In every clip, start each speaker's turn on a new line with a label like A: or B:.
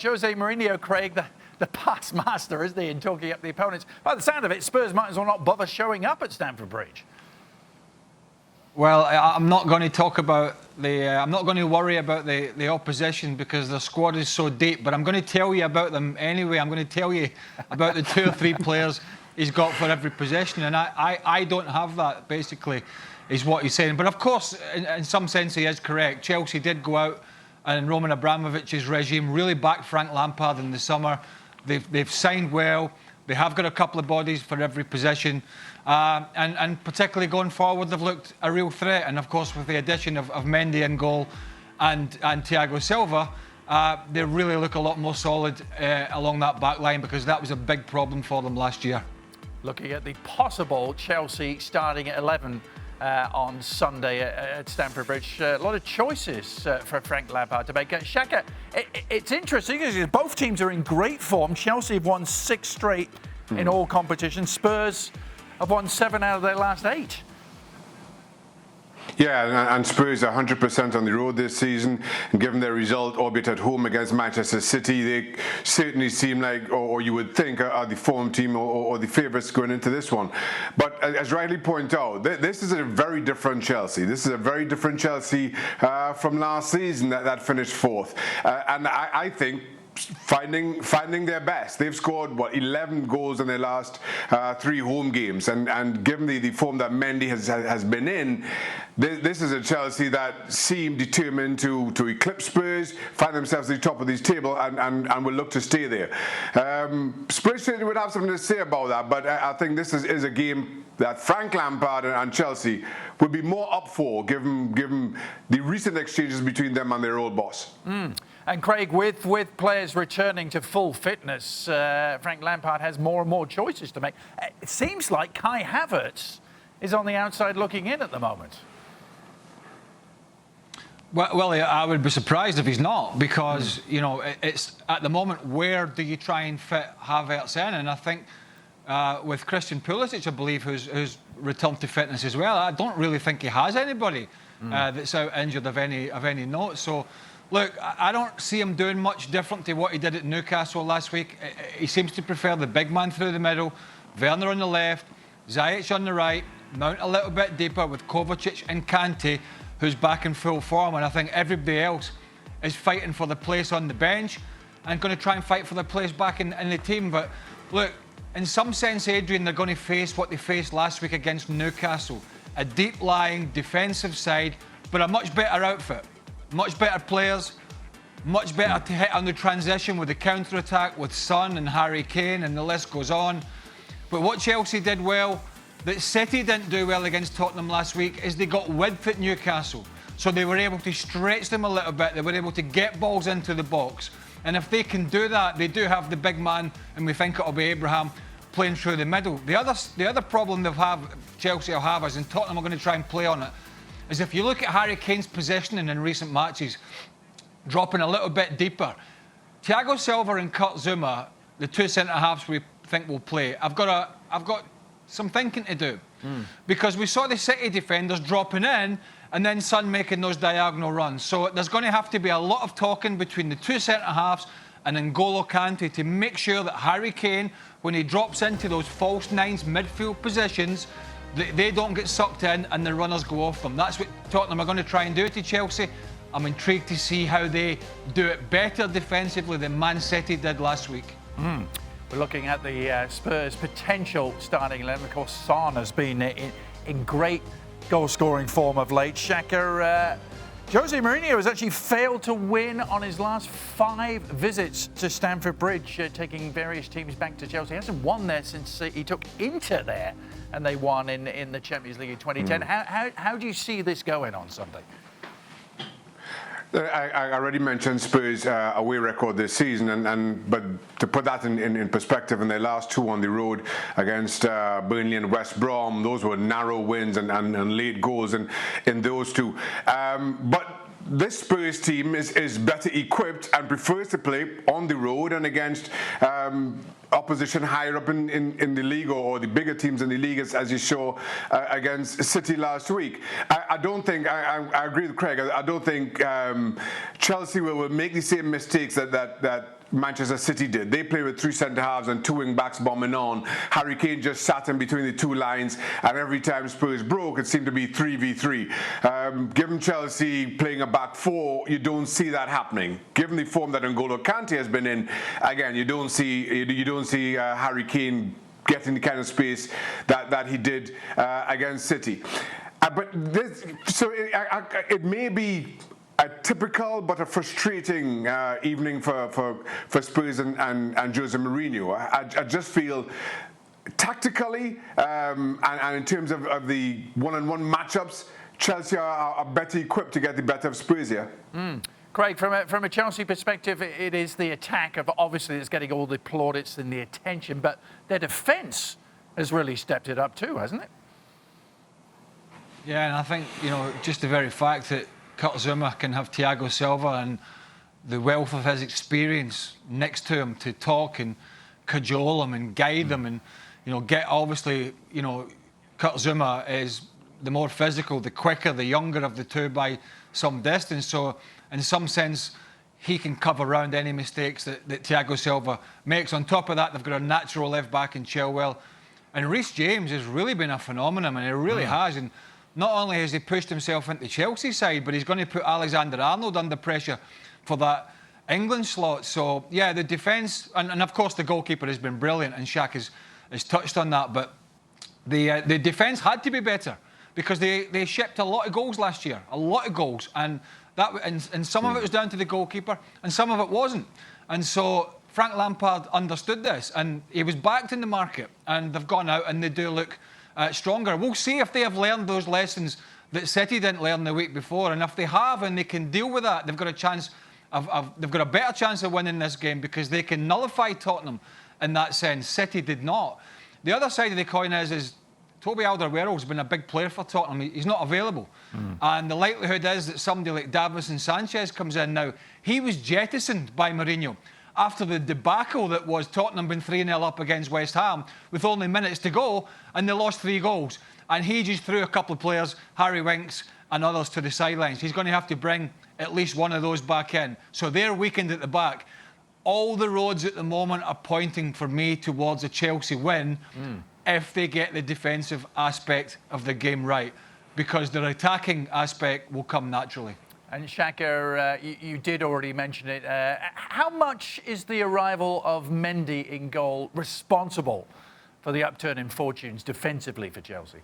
A: Jose Mourinho, Craig, the past master, isn't he, in talking up the opponents. By the sound of it, Spurs might as well not bother showing up at Stamford Bridge.
B: Well, I'm not going to talk about I'm not going to worry about the opposition because the squad is so deep. But I'm going to tell you about them anyway. I'm going to tell you about the 2 or 3 players he's got for every position, and I don't have that. Basically, is what he's saying. But of course, in some sense, he is correct. Chelsea did go out, and Roman Abramovich's regime really backed Frank Lampard in the summer. They've signed well. They have got a couple of bodies for every position. And particularly going forward, they've looked a real threat. And of course, with the addition of Mendy in goal and Thiago Silva, they really look a lot more solid along that back line, because that was a big problem for them last year.
A: Looking at the possible Chelsea starting at 11 on Sunday at Stamford Bridge. A lot of choices for Frank Lampard to make. Shaka, it's interesting because both teams are in great form. Chelsea have won 6 straight in all competitions. Spurs have won 7 out of their last 8.
C: Yeah, and Spurs are 100% on the road this season. And given their result, albeit at home against Manchester City, they certainly seem like, or you would think, are the form team or the favourites going into this one. But as rightly pointed out, this is a very different Chelsea. This is a very different Chelsea from last season that finished 4th. And I think finding their best. They've scored 11 goals in their last 3 home games, and given the form that Mendy has been in, this is a Chelsea that seem determined to eclipse Spurs, find themselves at the top of this table, and will look to stay there. Spurs certainly would have something to say about that, but I think this is a game that Frank Lampard and Chelsea would be more up for, given the recent exchanges between them and their old boss.
A: And Craig, with players returning to full fitness, Frank Lampard has more and more choices to make. It seems like Kai Havertz is on the outside looking in at the moment.
B: Well, I would be surprised if he's not, because it's at the moment, where do you try and fit Havertz in? And I think with Christian Pulisic, I believe, who's returned to fitness as well, I don't really think he has anybody that's out injured of any note. So, look, I don't see him doing much different to what he did at Newcastle last week. He seems to prefer the big man through the middle, Werner on the left, Ziyech on the right, Mount a little bit deeper with Kovacic and Kante, who's back in full form. And I think everybody else is fighting for the place on the bench and going to try and fight for the place back in the team. But look, in some sense, Adrian, they're going to face what they faced last week against Newcastle. A deep-lying defensive side, but a much better outfit. Much better players, much better to hit on the transition with the counter-attack with Son and Harry Kane, and the list goes on. But what Chelsea did well, that City didn't do well against Tottenham last week, is they got width at Newcastle. So they were able to stretch them a little bit. They were able to get balls into the box. And if they can do that, they do have the big man, and we think it'll be Abraham playing through the middle. The other problem Chelsea will have is, and Tottenham are going to try and play on it, is if you look at Harry Kane's positioning in recent matches, dropping a little bit deeper. Thiago Silva and Kurt Zouma, the 2 centre-halves we think will play, I've got some thinking to do. Because we saw the City defenders dropping in and then Son making those diagonal runs. So there's going to have to be a lot of talking between the 2 centre-halves and N'Golo Kante to make sure that Harry Kane, when he drops into those false nines midfield positions, they don't get sucked in and the runners go off them. That's what Tottenham are going to try and do to Chelsea. I'm intrigued to see how they do it better defensively than Man City did last week.
A: We're looking at the Spurs' potential starting 11. Of course, Son has been in great goal-scoring form of late. Shaka, Jose Mourinho has actually failed to win on his last 5 visits to Stamford Bridge, taking various teams back to Chelsea. He hasn't won there since he took Inter there, and they won in the Champions League in 2010. How do you see this going on Sunday?
C: I already mentioned Spurs' away record this season, but to put that in perspective, in their last 2 on the road against Burnley and West Brom, those were narrow wins and late goals in those 2. But this Spurs team is better equipped and prefers to play on the road and against opposition higher up in the league, or the bigger teams in the league, as you saw against City last week. I don't think, I agree with Craig, I don't think Chelsea will make the same mistakes that Manchester City did. They play with 3 centre-halves and 2 wing-backs bombing on. Harry Kane just sat in between the 2 lines, and every time Spurs broke, it seemed to be 3v3. Given Chelsea playing a back 4, you don't see that happening. Given the form that N'Golo Kante has been in, again, you don't see Harry Kane getting the kind of space that he did against City. It may be a typical but a frustrating evening for Spurs and Jose Mourinho. I just feel tactically and in terms of the one-on-one matchups, Chelsea are better equipped to get the better of Spurs here.
A: Craig, from a Chelsea perspective, it is the attack of obviously that's getting all the plaudits and the attention, but their defence has really stepped it up too, hasn't it?
B: Yeah, and I think, just the very fact that Kurt Zouma can have Thiago Silva and the wealth of his experience next to him to talk and cajole him and guide him and, Kurt Zouma is the more physical, the quicker, the younger of the two by some distance. So, in some sense, he can cover around any mistakes that Thiago Silva makes. On top of that, they've got a natural left back in Chilwell. And Reece James has really been a phenomenon, and he really has. And not only has he pushed himself into the Chelsea side, but he's going to put Alexander-Arnold under pressure for that England slot. So, yeah, the defence, and of course the goalkeeper has been brilliant, and Shaka has touched on that, but the defence had to be better because they shipped a lot of goals last year, a lot of goals, and some of it was down to the goalkeeper, and some of it wasn't. And so Frank Lampard understood this, and he was backed in the market, and they've gone out and they do look stronger. We'll see if they have learned those lessons that City didn't learn the week before, and if they have and they can deal with that, they've got a chance they've got a better chance of winning this game because they can nullify Tottenham in that sense. City did not. The other side of the coin is Toby Alderweireld's been a big player for Tottenham. He's not available. And the likelihood is that somebody like Davinson Sanchez comes in now. He was jettisoned by Mourinho after the debacle that was Tottenham being 3-0 up against West Ham with only minutes to go, and they lost 3 goals. And he just threw a couple of players, Harry Winks and others, to the sidelines. He's going to have to bring at least one of those back in. So they're weakened at the back. All the roads at the moment are pointing for me towards a Chelsea win if they get the defensive aspect of the game right, because their attacking aspect will come naturally.
A: And Shaka, you did already mention it. How much is the arrival of Mendy in goal responsible for the upturn in fortunes defensively for Chelsea?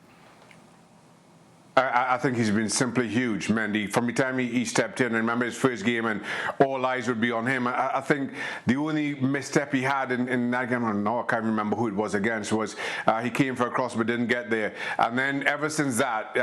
C: I think he's been simply huge, Mendy. From the time he stepped in, and remember his first game, and all eyes would be on him. I think the only misstep he had in that game, I can't remember who it was against, was he came for a cross but didn't get there. And then ever since that,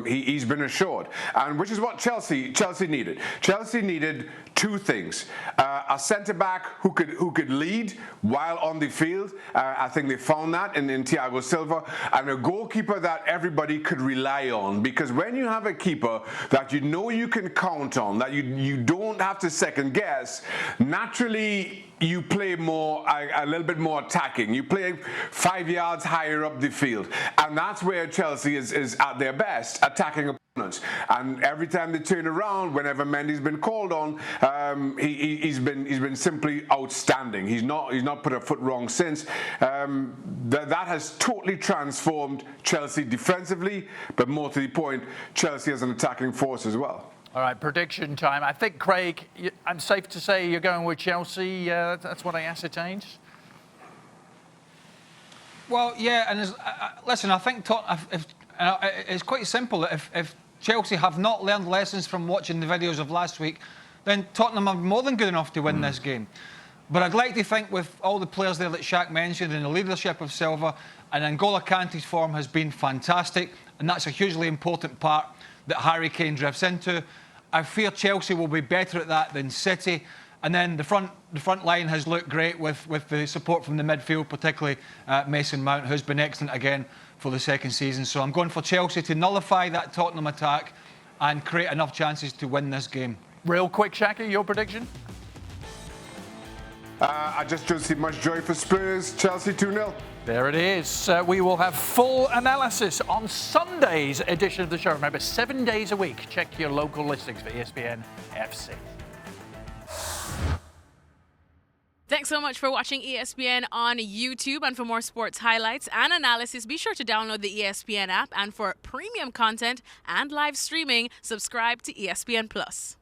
C: he's been assured, and which is what Chelsea needed. Chelsea needed 2 things: a centre back who could lead while on the field. I think they found that in Thiago Silva, and a goalkeeper that everybody could rely on. Because when you have a keeper that you can count on, that you don't have to second guess, naturally you play a little bit more attacking. You play 5 yards higher up the field, and that's where Chelsea is at their best, attacking opponents. And every time they turn around, whenever Mendy's been called on, he's been simply outstanding. He's not put a foot wrong since. That has totally transformed Chelsea defensively, but more to the point, Chelsea as an attacking force as well.
A: All right, prediction time. I think, Craig, I'm safe to say you're going with Chelsea. That's what I ascertained. Well, yeah, and listen, I think it's quite simple. If Chelsea have not learned lessons from watching the videos of last week, then Tottenham are more than good enough to win this game. But I'd like to think with all the players there that Shaq mentioned and the leadership of Silva, and N'Golo Kante's form has been fantastic, and that's a hugely important part that Harry Kane drifts into. I fear Chelsea will be better at that than City. And then the front line has looked great with the support from the midfield, particularly Mason Mount, who's been excellent again for the second season. So I'm going for Chelsea to nullify that Tottenham attack and create enough chances to win this game. Real quick, Shaka, your prediction?
C: I just don't see much joy for Spurs. Chelsea 2-0.
A: There it is. We will have full analysis on Sunday's edition of the show. Remember, 7 days a week. Check your local listings for ESPN FC.
D: Thanks so much for watching ESPN on YouTube. And for more sports highlights and analysis, be sure to download the ESPN app. And for premium content and live streaming, subscribe to ESPN Plus.